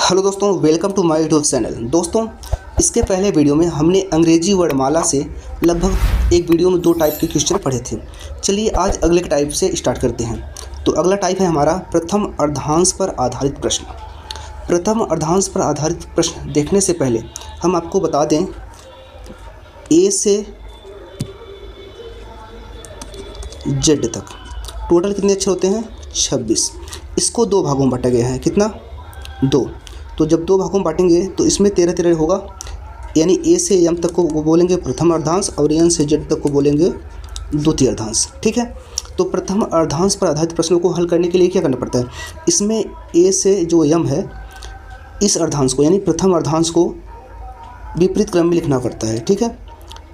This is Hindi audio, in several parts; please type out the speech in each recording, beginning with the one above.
हेलो दोस्तों, welcome to my YouTube channel. दोस्तों, इसके पहले वीडियो में हमने अंग्रेजी वर्णमाला से लगभग एक वीडियो में 2 टाइप के क्वेश्चन पढ़े थे। चलिए आज अगले टाइप से स्टार्ट करते हैं। तो अगला टाइप है हमारा प्रथम अर्धांश पर आधारित प्रश्न। प्रथम अर्धांश पर आधारित प्रश्न देखने से पहले हम आपको बता दें, ए से जेड तक टोटल कितने अक्षर होते हैं? 26। इसको 2 भागों में बांटा गया है। कितना? 2। तो जब 2 भागों में बांटेंगे तो इसमें 13-13 होगा, यानी ए से एम तक को बोलेंगे प्रथम अर्धांश और एन से जेड तक को बोलेंगे द्वितीय अर्धांश। ठीक है। तो प्रथम अर्धांश पर आधारित प्रश्नों को हल करने के लिए क्या करना पड़ता है? इसमें ए से जो एम है, इस अर्धांश को यानी प्रथम अर्धांश को विपरीत क्रम में लिखना पड़ता है। ठीक है।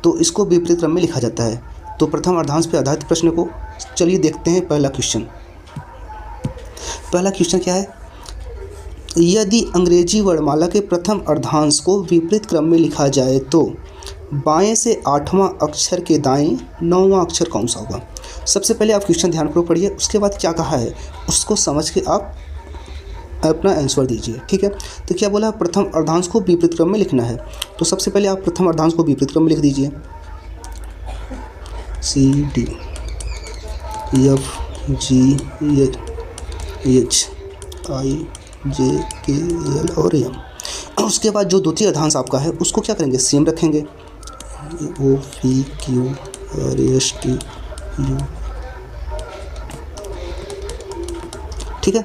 तो इसको विपरीत क्रम में लिखा जाता है। तो प्रथम अर्धांश पर आधारित प्रश्न को चलिए देखते हैं। पहला क्वेश्चन क्या है? यदि अंग्रेजी वर्णमाला के प्रथम अर्धांश को विपरीत क्रम में लिखा जाए तो बाएं से 8वां अक्षर के दाएं 9वां अक्षर कौन सा होगा? सबसे पहले आप क्वेश्चन ध्यानपूर्वक पढ़िए, उसके बाद क्या कहा है उसको समझ के आप अपना आंसर दीजिए। ठीक है। तो क्या बोला? प्रथम अर्धांश को विपरीत क्रम में लिखना है। तो सबसे पहले आप प्रथम अर्धांश को विपरीत क्रम में लिख दीजिए। CD F G H I J K L और M। उसके बाद जो द्वितीय अर्धांश आपका है उसको क्या करेंगे? सेम रखेंगे। O P Q R S T U। ठीक है।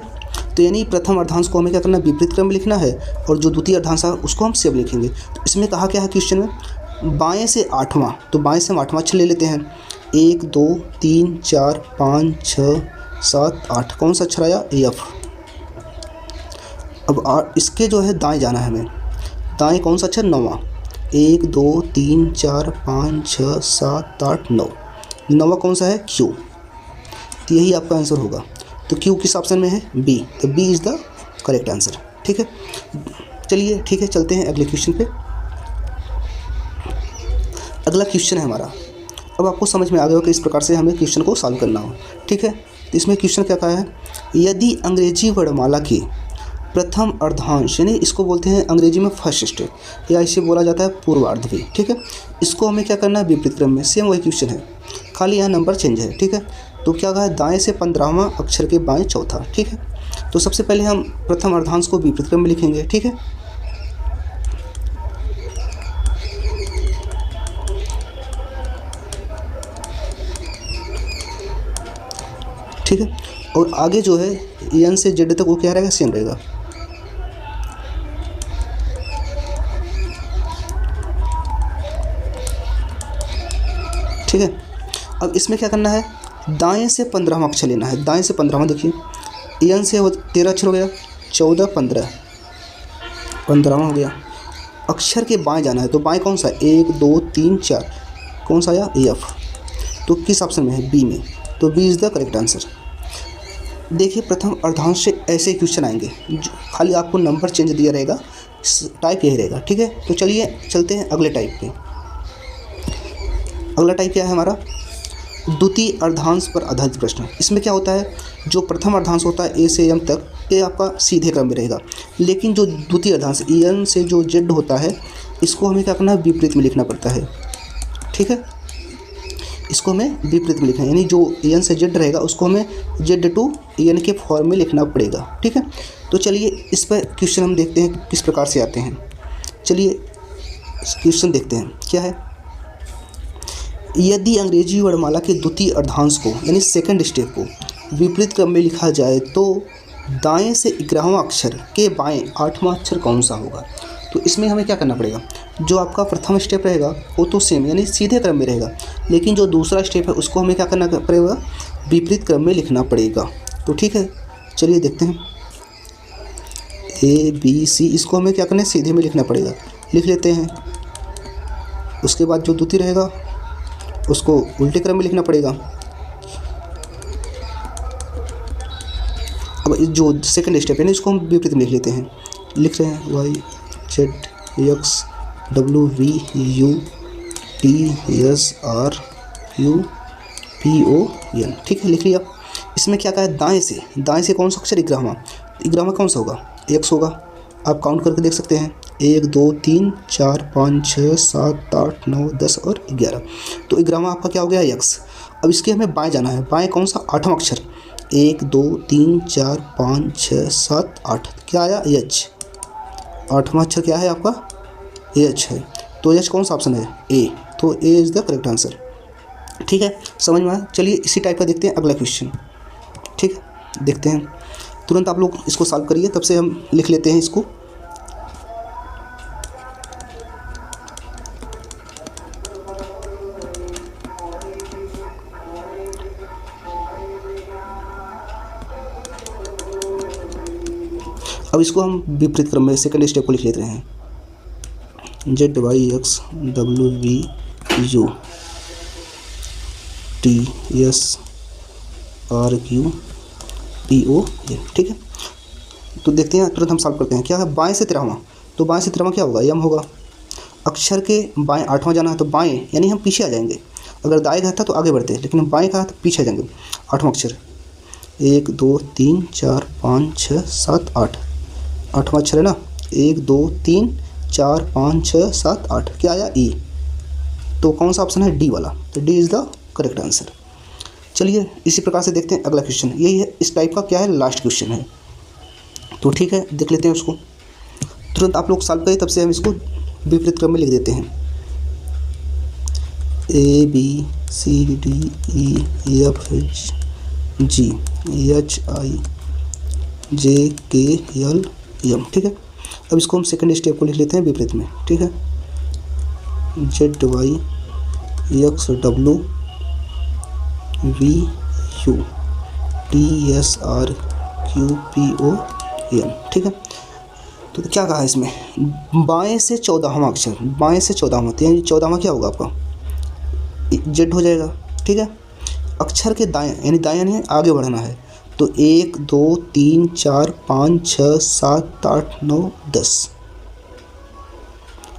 तो यानी प्रथम अर्धांश को हमें क्या करना है? विपरीत क्रम में लिखना है, और जो द्वितीय अर्धांश है उसको हम सेम लिखेंगे। तो इसमें कहा क्या है क्वेश्चन में? बाएं से 8वां। तो बाएं से हम 8वां अक्षर ले लेते हैं। 1 2 3 4 5 6 7 8 कौन सा अक्षर आया? F। अब इसके जो है दाएं जाना है हमें। दाएं कौन सा अक्षर? 9वां। 1 2 3 4 5 6 7 8 9। 9वां कौन सा है? Q। तो यही आपका आंसर होगा। तो Q किस ऑप्शन में है? B। तो B is the correct answer. ठीक है। चलिए ठीक है, चलते हैं अगले क्वेश्चन पे। अगला क्वेश्चन है हमारा। अब आपको समझ में आ गया कि इस प्रकार से हमें क्वेश्चन को सॉल्व करना हो। ठीक है। तो इसमें क्वेश्चन क्या कहा है? यदि अंग्रेजी वर्णमाला के प्रथम अर्धांश, यानी इसको बोलते हैं अंग्रेजी में फर्स्ट स्टेप, या इसे बोला जाता है पूर्वार्ध भी। ठीक है। इसको हमें क्या करना है? विपरीत क्रम में। सेम वही क्वेश्चन है, खाली यहाँ नंबर चेंज है। ठीक है। तो क्या कहा है? दाएं से 15वां अक्षर के बाएं चौथा। ठीक है। तो सबसे पहले हम प्रथम अर्धांश को विपरीत क्रम में लिखेंगे। ठीक है। ठीक है। और आगे जो है एन से जेड तक वो क्या रहेगा? सेम रहेगा। ठीक है। अब इसमें क्या करना है? दाएं से 15वां अक्षर लेना है। दाएं से 15वां, देखिए एन से 13 अक्षर हो गया, 14 15 15वां हो गया। अक्षर के बाएं जाना है। तो बाएं कौन सा? 1 2 3 4 कौन सा आया? F। तो किस ऑप्शन में है? B में। तो B is the correct answer. देखिए प्रथम अर्धांश से ऐसे क्वेश्चन आएंगे, खाली आपको नंबर चेंज दिया रहेगा, टाइप यही रहेगा। ठीक है। तो चलिए चलते हैं अगले टाइप पे। अगला टाइप क्या है हमारा? द्वितीय अर्धांश पर आधारित प्रश्न। इसमें क्या होता है? जो प्रथम अर्धांश होता है A से M तक, ये आपका सीधे क्रम में रहेगा, लेकिन जो द्वितीय अर्धांश N से जो Z होता है इसको हमें क्या करना है? विपरीत में लिखना पड़ता है। ठीक है। इसको हमें विपरीत में लिखना है, यानी जो N से Z रहेगा उसको हमें Z to N के फॉर्म में लिखना पड़ेगा। ठीक है। तो चलिए इस पर क्वेश्चन हम देखते हैं किस प्रकार से आते हैं। चलिए क्वेश्चन देखते हैं क्या है। यदि अंग्रेजी वर्णमाला के द्वितीय अर्धांश को यानी सेकंड स्टेप को विपरीत क्रम में लिखा जाए तो दाएं से 11वां अक्षर के बाएं 8वां अक्षर कौन सा होगा? तो इसमें हमें क्या करना पड़ेगा? जो आपका प्रथम स्टेप रहेगा वो तो सेम यानी सीधे क्रम में रहेगा, लेकिन जो दूसरा स्टेप है उसको हमें क्या करना पड़ेगा? विपरीत क्रम में लिखना पड़ेगा। तो ठीक है, चलिए देखते हैं। A B C, इसको हमें क्या करना है? सीधे में लिखना पड़ेगा। लिख लेते हैं। उसके बाद जो द्वितीय रहेगा उसको उल्टे क्रम में लिखना पड़ेगा। अब जो सेकंड स्टेप है ना इसको हम विपरीत में लिख लेते हैं। लिख रहे हैं Y Z X W V U T S R U P O N। ठीक है, लिख लिया। इसमें क्या कहा है? दाएं से कौन सा अक्षर? 11वां। 11वां कौन सा होगा? X होगा। आप काउंट करके देख सकते हैं, 1 2 3 4 5 6 7 8 9 10 और 11। तो 11वां आपका क्या हो गया, यक्स। अब इसके हमें बाएं जाना है, बाएं कौन सा, 8वां अक्षर, 1 2 3 4 5 6 7 8, क्या आया, एच। 8वां अक्षर क्या है आपका, एच है। तो एच कौन सा ऑप्शन है, ए। तो A is the correct answer. ठीक है, समझ में आया। चलिए इसी टाइप का देखते हैं अगला क्वेश्चन। ठीक है, देखते हैं, तुरंत आप लोग इसको सॉल्व करिए, तब से हम लिख लेते हैं इसको। अब इसको हम विपरीत क्रम में सेकंड स्टेप को लिख लेते हैं, Z Y X W V U T S R Q P O A. ठीक है, तो देखते हैं, तुरंत हम सॉल्व करते हैं। क्या है, बाएं से 13वां, तो बाएं से 13वां क्या होगा, यम होगा। अक्षर के बाएं 8वां जाना है, तो बाएं यानी हम पीछे आ जाएंगे। अगर दाएं का था तो आगे बढ़ते, लेकिन बाएं का तो पीछे आ जाएंगे। 8वां अक्षर, 1 2 3 4 5 6 7 8, 8वां अक्षर है ना, 1 2 3 4 5 6 7 8, क्या आया, ई। तो कौन सा ऑप्शन है, डी वाला। तो D is the correct answer. चलिए इसी प्रकार से देखते हैं अगला क्वेश्चन। यही है, इस टाइप का क्या है, लास्ट क्वेश्चन है। तो ठीक है, देख लेते हैं उसको। तुरंत आप लोग सॉल्व करें, तब से हम इसको विपरीत क्रम में लिख देते हैं। A B C D E F G H I J K L M. ठीक है, अब इसको हम सेकंड स्टेप को लिख लेते हैं विपरीत में। ठीक है, Z Y X W V U T S R Q P O N. ठीक है, तो क्या कहा है इसमें, बाएं से 14वां अक्षर, बाएं से 14वां, तो यानी 14वां क्या होगा आपका, जेड हो जाएगा। ठीक है, अक्षर के दाएं यानी दाएं यानी आगे बढ़ना है, तो 1 2 3 4 5 6 7 8 9 10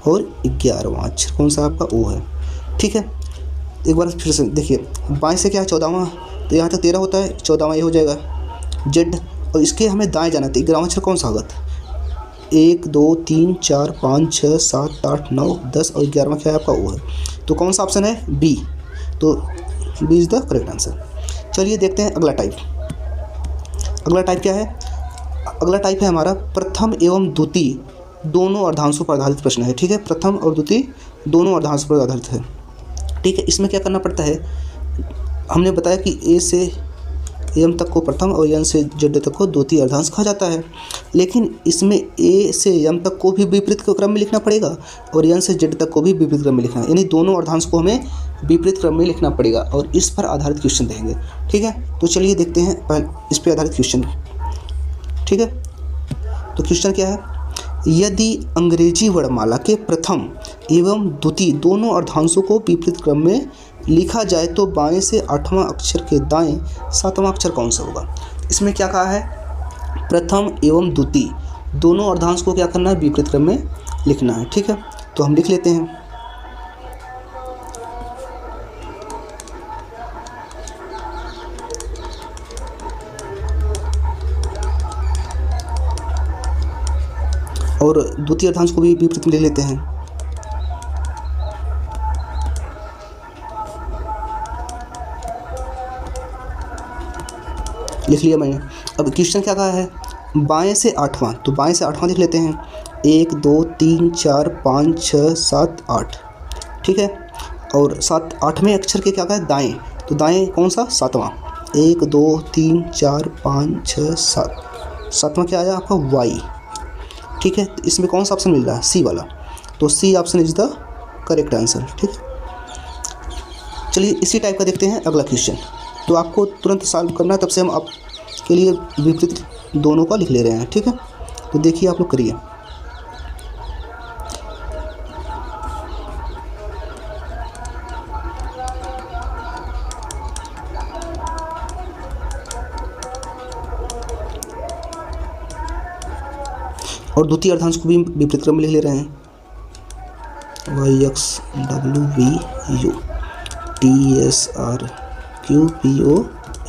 और 11वां अक्षर कौन सा आपका, ओ है। ठीक है, एक बार फिर से देखिए, बाएं से क्या है 14वां, तो यहाँ तक 13 होता है, 14वां ये हो जाएगा जेड। और इसके हमें दाएं जाना था, 11वां अक्षर कौन सा होगा, 1 2 3 4 5 6 7 8 9 10 और 11वां क्या है आपका, ओ है। तो कौन सा ऑप्शन है, बी। तो B is the correct answer. चलिए देखते हैं अगला टाइप। अगला टाइप क्या है, अगला टाइप है हमारा प्रथम एवं द्वितीय दोनों अर्धांशों पर आधारित प्रश्न है। ठीक है, प्रथम और द्वितीय दोनों अर्धांशों पर आधारित है। ठीक है, इसमें क्या करना पड़ता है, हमने बताया कि ए से एम तक को प्रथम और एन से जेड तक को द्वितीय अर्धांश कहा जाता है, लेकिन इसमें ए से एम तक को भी विपरीत क्रम में लिखना पड़ेगा और एन से जेड तक को भी विपरीत क्रम में लिखना है, यानी दोनों अर्धांश को हमें विपरीत क्रम में लिखना पड़ेगा और इस पर आधारित क्वेश्चन देंगे। ठीक है, तो चलिए देखते हैं पहले इस पर आधारित क्वेश्चन। ठीक है, तो क्वेश्चन क्या है, यदि अंग्रेजी वर्णमाला के प्रथम एवं द्वितीय दोनों अर्धांशों को विपरीत क्रम में लिखा जाए तो बाएं से 8वां अक्षर के दाएं 7वां अक्षर कौन सा होगा। इसमें क्या कहा है, प्रथम एवं द्वितीय दोनों अर्धांश को क्या करना है, विपरीत क्रम में लिखना है। ठीक है, तो हम लिख लेते हैं। और द्वितीय अर्धांश को भी विपरीत में लिख लेते हैं। लिख लिया मैंने। अब क्वेश्चन क्या कहा है, बाएं से 8वां, तो बाएं से 8वां लिख लेते हैं, 1 2 3 4 5 6 7 8। ठीक है, और 7 8वें अक्षर के क्या कहा है, दाएं, तो दाएं कौन सा, 7वां, 1 2 3 4 5 6 7, 7वां क्या आया आपका, वाई। ठीक है, तो इसमें कौन सा ऑप्शन मिल रहा है, सी वाला। तो C option is the correct answer. ठीक है, चलिए इसी टाइप का देखते हैं अगला क्वेश्चन। तो आपको तुरंत सॉल्व करना है, तब से हम आपके लिए विपरीत दोनों का लिख ले रहे हैं। ठीक है, तो देखिए आप लोग करिए। और द्वितीय अर्धांश को भी विपरीत क्रम में लिख ले रहे हैं, Y X W V U T S R Q P O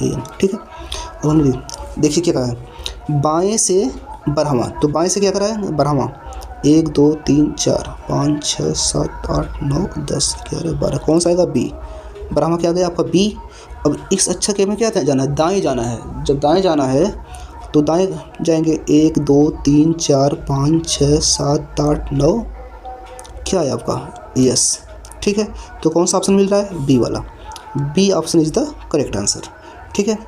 N. ठीक है, अब हमने देखिए क्या कहा है, बाएं से बढ़ावां, तो बाएं से क्या करा है बढ़ावां, 1 2 3 4 5 6 7 8 9 10 11 12, कौन सा आएगा बी, बढ़ावां क्या आ गया आपका बी। अब इस अक्षर के में क्या जाना है, दाएं जाना है, जब दाएं जाना है तो दाएं जाएंगे 1 2 3 4 5 6 7 8 9, क्या है आपका यस, ठीक है। तो कौन सा ऑप्शन मिल रहा है, बी वाला, B option is the correct answer, ठीक है।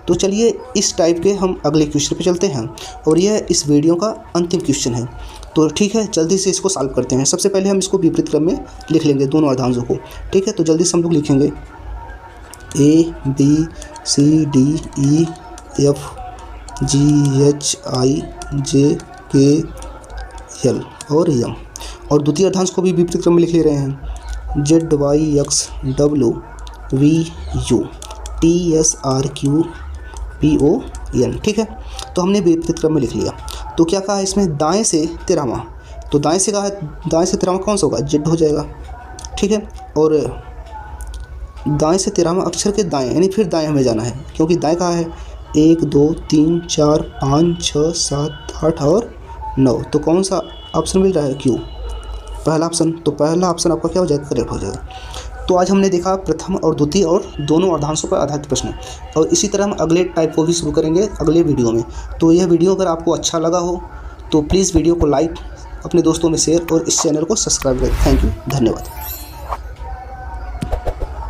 तो चलिए इस टाइप के हम अगले क्वेश्चन पे चलते हैं, और यह इस वीडियो का अंतिम क्वेश्चन है। तो ठीक है, जल्दी से इसको सॉल्व करते हैं। सबसे पहले हम इसको विपरीत क्रम में लिख लेंगे दोनों अर्धांशों को, ठीक है। तो जल्दी से हम लोग लिखेंगे A B C D E F G H I J K L और M, और द्वितीय अर्धांश को भी विपरीत क्रम में लिख ले रहे हैं, Z Y X W V U T S R Q P O N, ठीक है। तो हमने विपरीत क्रम में लिख लिया। तो क्या कहा है इसमें, दाएं से 13वां, तो दाएं से कहा है, दाएं से 13वां कौन सा होगा, जेड हो जाएगा, ठीक है। और दाएं से 13वां अक्षर के दाएं, यानी फिर दाएं हमें जाना है, क्योंकि दाएं कहा है 1 2 3 4 5 6 7 8 और 9, तो कौन सा ऑप्शन मिल रहा है, क्यू, पहला ऑप्शन। तो पहला ऑप्शन आपका क्या हो जाएगा, करेक्ट हो जाएगा। तो आज हमने देखा प्रथम और द्वितीय और दोनों अर्धांशों पर आधारित प्रश्न, और इसी तरह हम अगले टाइप को भी शुरू करेंगे अगले वीडियो में। तो यह वीडियो अगर आपको अच्छा लगा हो तो प्लीज़ वीडियो को लाइक, अपने दोस्तों में शेयर और इस चैनल को सब्सक्राइब करें। थैंक यू, धन्यवाद।